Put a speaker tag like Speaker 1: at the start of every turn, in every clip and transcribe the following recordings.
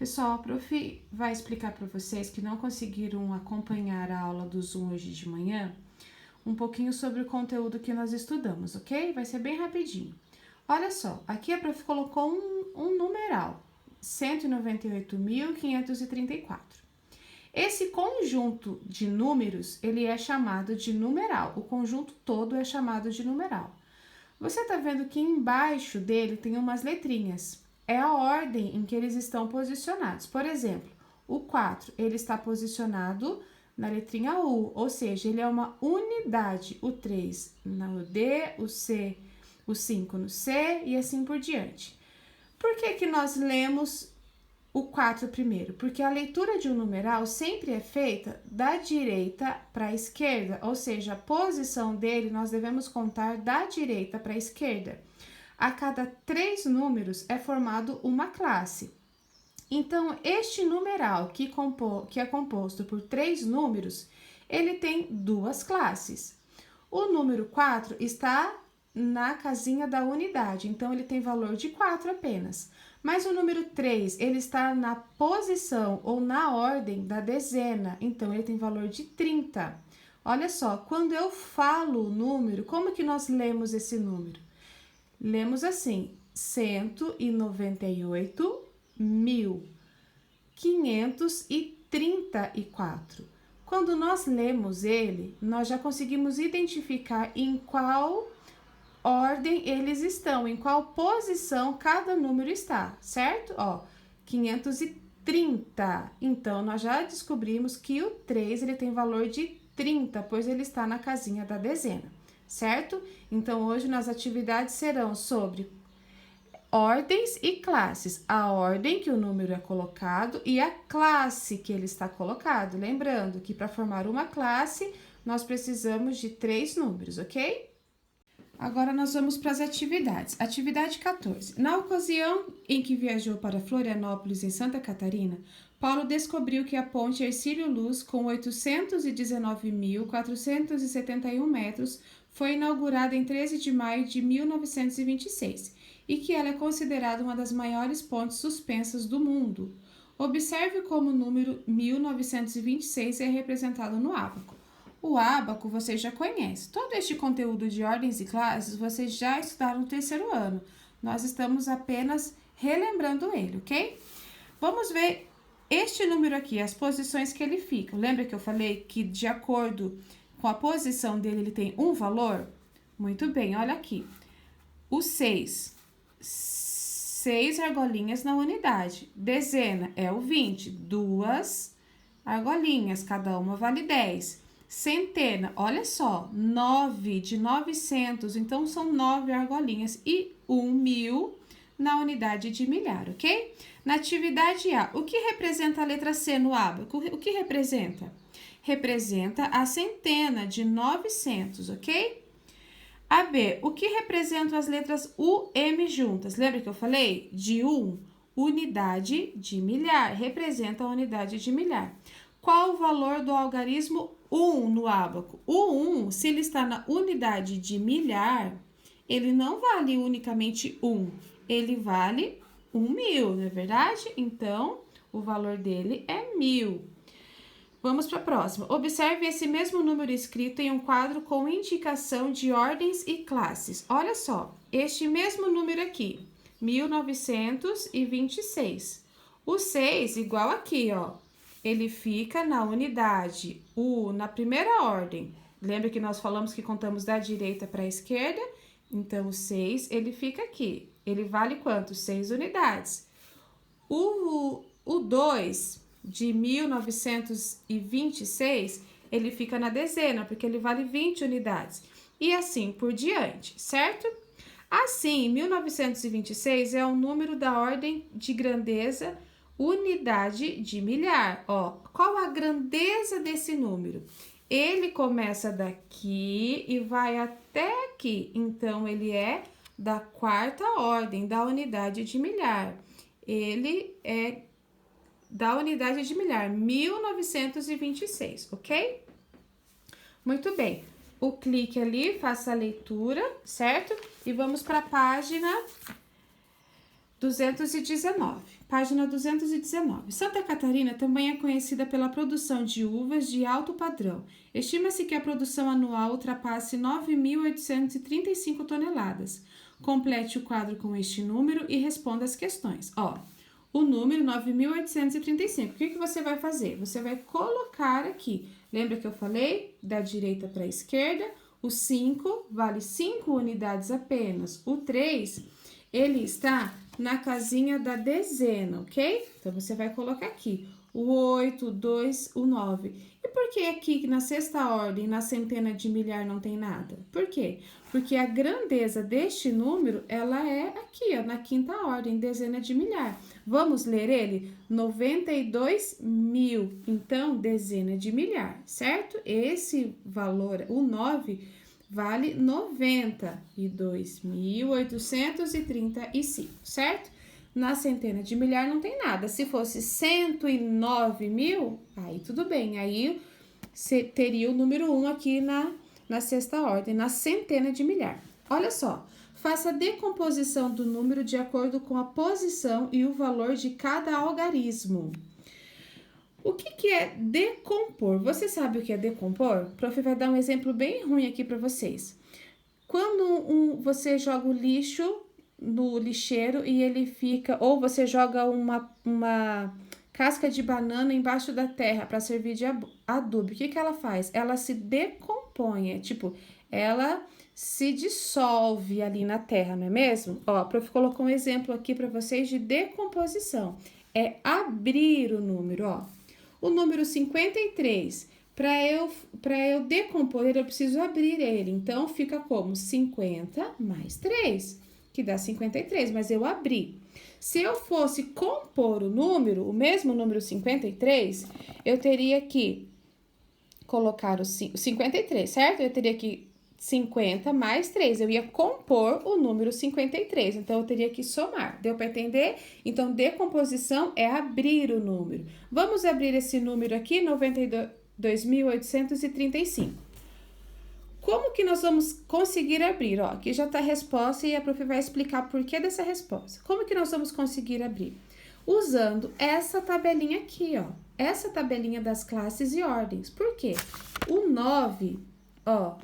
Speaker 1: Pessoal, a prof vai explicar para vocês que não conseguiram acompanhar a aula do Zoom hoje de manhã, um pouquinho sobre o conteúdo que nós estudamos, ok? Vai ser bem rapidinho. Olha só, aqui a prof colocou um numeral, 198.534. Esse conjunto de números, ele é chamado de numeral, o conjunto todo é chamado de numeral. Você tá vendo que embaixo dele tem umas letrinhas, é a ordem em que eles estão posicionados. Por exemplo, o 4, ele está posicionado na letrinha U, ou seja, ele é uma unidade. O 3 no D, o C, o 5 no C e assim por diante. Por que nós lemos o 4 primeiro? Porque a leitura de um numeral sempre é feita da direita para a esquerda, ou seja, a posição dele nós devemos contar da direita para a esquerda. A cada 3 números é formado uma classe. Então, este numeral que é composto por 3 números, ele tem 2 classes. O número 4 está na casinha da unidade, então ele tem valor de 4 apenas. Mas o número 3, ele está na posição ou na ordem da dezena, então ele tem valor de 30. Olha só, quando eu falo o número, como que nós lemos esse número? Lemos assim, 198.534. Quando nós lemos ele, nós já conseguimos identificar em qual ordem eles estão, em qual posição cada número está, certo? Ó, 530. Então, nós já descobrimos que o 3 ele tem valor de 30, pois ele está na casinha da dezena, certo? Então, hoje nas atividades serão sobre ordens e classes. A ordem que o número é colocado e a classe que ele está colocado. Lembrando que para formar uma classe, nós precisamos de 3 números, ok? Agora nós vamos para as atividades. Atividade 14. Na ocasião em que viajou para Florianópolis, em Santa Catarina, Paulo descobriu que a ponte Hercílio Luz, com 819.471 metros, foi inaugurada em 13 de maio de 1926 e que ela é considerada uma das maiores pontes suspensas do mundo. Observe como o número 1926 é representado no ábaco. O ábaco vocês já conhecem. Todo este conteúdo de ordens e classes vocês já estudaram no terceiro ano. Nós estamos apenas relembrando ele, ok? Vamos ver este número aqui, as posições que ele fica. Lembra que eu falei que de acordo com a posição dele ele tem um valor? Muito bem, olha aqui. O 6 argolinhas na unidade. Dezena é o 20, 2 argolinhas, cada uma vale 10. Centena, olha só, 9 de 900, então são 9 argolinhas e 1.000 na unidade de milhar, ok? Na atividade A, o que representa a letra C no ábaco? O que representa? Representa a centena de 900, ok? A B, o que representam as letras U, M juntas? Lembra que eu falei? De 1, unidade de milhar, representa a unidade de milhar. Qual o valor do algarismo 1 no ábaco? O 1, se ele está na unidade de milhar, ele não vale unicamente 1, ele vale 1.000, não é verdade? Então, o valor dele é 1.000. Vamos para a próxima. Observe esse mesmo número escrito em um quadro com indicação de ordens e classes. Olha só, este mesmo número aqui, 1926. O 6, igual aqui, ó. Ele fica na unidade U, na primeira ordem. Lembra que nós falamos que contamos da direita para a esquerda? Então, o 6, ele fica aqui. Ele vale quanto? 6 unidades. O 2 de 1926, ele fica na dezena, porque ele vale 20 unidades. E assim por diante, certo? Assim, 1926 é um número da ordem de grandeza unidade de milhar. Ó, qual a grandeza desse número? Ele começa daqui e vai até aqui. Então, ele é da quarta ordem da unidade de milhar. Ele é da unidade de milhar, 1926, ok? Muito bem. O clique ali, faça a leitura, certo? E vamos para a página 219, página 219. Santa Catarina também é conhecida pela produção de uvas de alto padrão. Estima-se que a produção anual ultrapasse 9.835 toneladas. Complete o quadro com este número e responda as questões. Ó, o número 9.835. O que você vai fazer? Você vai colocar aqui. Lembra que eu falei? Da direita para a esquerda. O 5 vale 5 unidades apenas. O 3, ele está na casinha da dezena, ok? Então, você vai colocar aqui o 8, o 2, o 9. E por que aqui na sexta ordem, na centena de milhar, não tem nada? Por quê? Porque a grandeza deste número, ela é aqui, ó, na quinta ordem, dezena de milhar. Vamos ler ele? 92.000. Então, dezena de milhar, certo? Esse valor, o 9, vale 92.835, certo? Na centena de milhar não tem nada. Se fosse 109.000, aí tudo bem. Aí você teria o número 1 aqui na sexta ordem, na centena de milhar. Olha só, faça a decomposição do número de acordo com a posição e o valor de cada algarismo. O que é decompor? Você sabe o que é decompor? O prof vai dar um exemplo bem ruim aqui para vocês. Quando você joga o lixo no lixeiro e ele fica... Ou você joga uma casca de banana embaixo da terra para servir de adubo. O que ela faz? Ela se decompõe, tipo, ela se dissolve ali na terra, não é mesmo? Ó, o prof colocou um exemplo aqui para vocês de decomposição. É abrir o número, ó. O número 53, para eu decompor ele, eu preciso abrir ele. Então, fica como 50 mais 3, que dá 53, mas eu abri. Se eu fosse compor o número, o mesmo número 53, eu teria que colocar o 53, certo? Eu teria que 50 mais 3, eu ia compor o número 53, então eu teria que somar, deu para entender? Então, decomposição é abrir o número. Vamos abrir esse número aqui, 92.835. Como que nós vamos conseguir abrir? Ó, aqui já está a resposta e a prof vai explicar por que dessa resposta. Como que nós vamos conseguir abrir? Usando essa tabelinha aqui, ó, essa tabelinha das classes e ordens. Por quê? O 9, ó,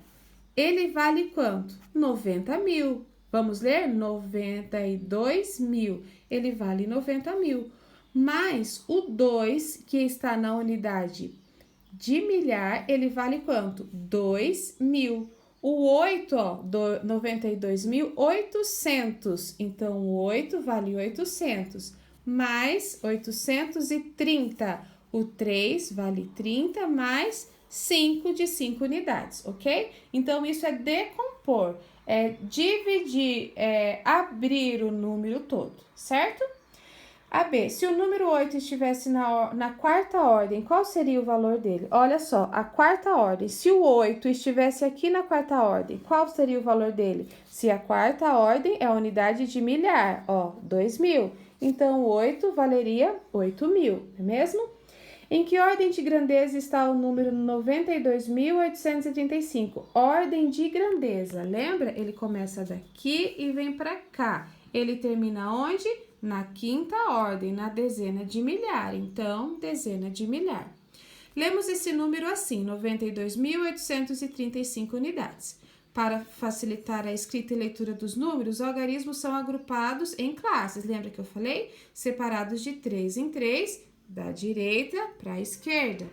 Speaker 1: ele vale quanto? 90.000. Vamos ler? 92.000. Ele vale 90.000. Mais o 2, que está na unidade de milhar, ele vale quanto? 2.000. O 8, ó, 92.800. Então, o 8 vale 800. Mais 830. O 3 vale 30, mais 5 de 5 unidades, ok? Então, isso é decompor, é dividir, é abrir o número todo, certo? AB, se o número 8 estivesse na quarta ordem, qual seria o valor dele? Olha só, a quarta ordem, se o 8 estivesse aqui na quarta ordem, qual seria o valor dele? Se a quarta ordem é a unidade de milhar, ó, 2.000. Então, o 8 valeria 8.000, não é mesmo? Em que ordem de grandeza está o número 92.835? Ordem de grandeza, lembra? Ele começa daqui e vem para cá. Ele termina onde? Na quinta ordem, na dezena de milhar. Então, dezena de milhar. Lemos esse número assim, 92.835 unidades. Para facilitar a escrita e leitura dos números, os algarismos são agrupados em classes. Lembra que eu falei? Separados de 3 em 3, da direita para a esquerda.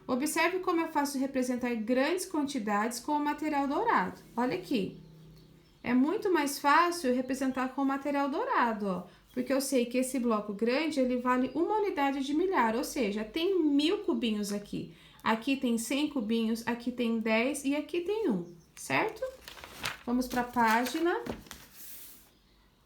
Speaker 1: Observe como é fácil representar grandes quantidades com o material dourado. Olha aqui. É muito mais fácil representar com o material dourado, ó. Porque eu sei que esse bloco grande, ele vale 1 unidade de milhar, ou seja, tem 1.000 cubinhos aqui. Aqui tem 100 cubinhos, aqui tem 10 e aqui tem 1, certo? Vamos para a página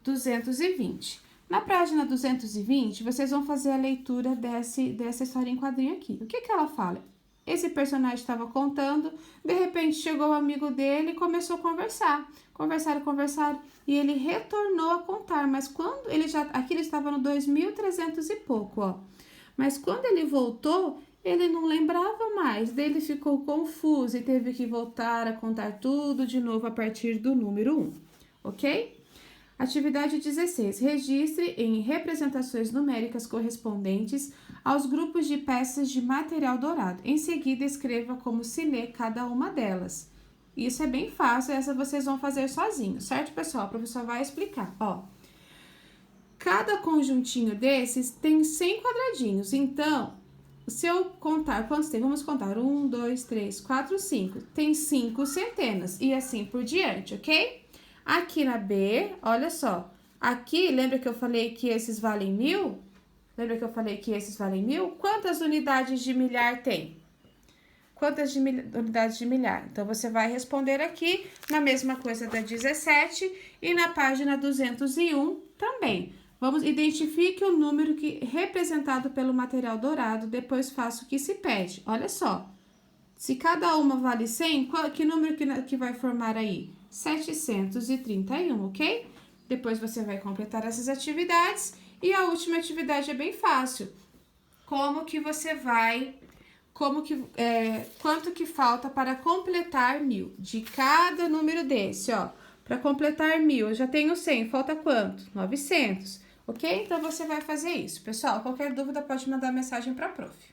Speaker 1: 220. Na página 220, vocês vão fazer a leitura dessa história em quadrinho aqui. O que ela fala? Esse personagem estava contando, de repente chegou o amigo dele e começou a conversar. Conversaram, e ele retornou a contar, mas quando ele aqui ele estava no 2.300 e pouco, ó. Mas quando ele voltou, ele não lembrava mais, daí ele ficou confuso e teve que voltar a contar tudo de novo a partir do número 1, ok? Atividade 16. Registre em representações numéricas correspondentes aos grupos de peças de material dourado. Em seguida, escreva como se lê cada uma delas. Isso é bem fácil, essa vocês vão fazer sozinhos, certo, pessoal? O professor vai explicar, ó. Cada conjuntinho desses tem 100 quadradinhos, então, se eu contar, quantos tem? Vamos contar, 1, 2, 3, 4, 5. Tem 5 centenas e assim por diante, ok? Aqui na B, olha só, aqui, lembra que eu falei que esses valem 1000? Lembra que eu falei que esses valem 1000? Quantas unidades de milhar tem? Quantas unidades de milhar? Então, você vai responder aqui na mesma coisa da 17 e na página 201 também. Identifique o número representado pelo material dourado, depois faça o que se pede. Olha só, se cada uma vale 100, que número que vai formar aí? 731, ok? Depois você vai completar essas atividades e a última atividade é bem fácil. Quanto que falta para completar 1000? De cada número desse, ó. Para completar 1000, eu já tenho 100, falta quanto? 900, ok? Então, você vai fazer isso. Pessoal, qualquer dúvida pode mandar mensagem para a prof.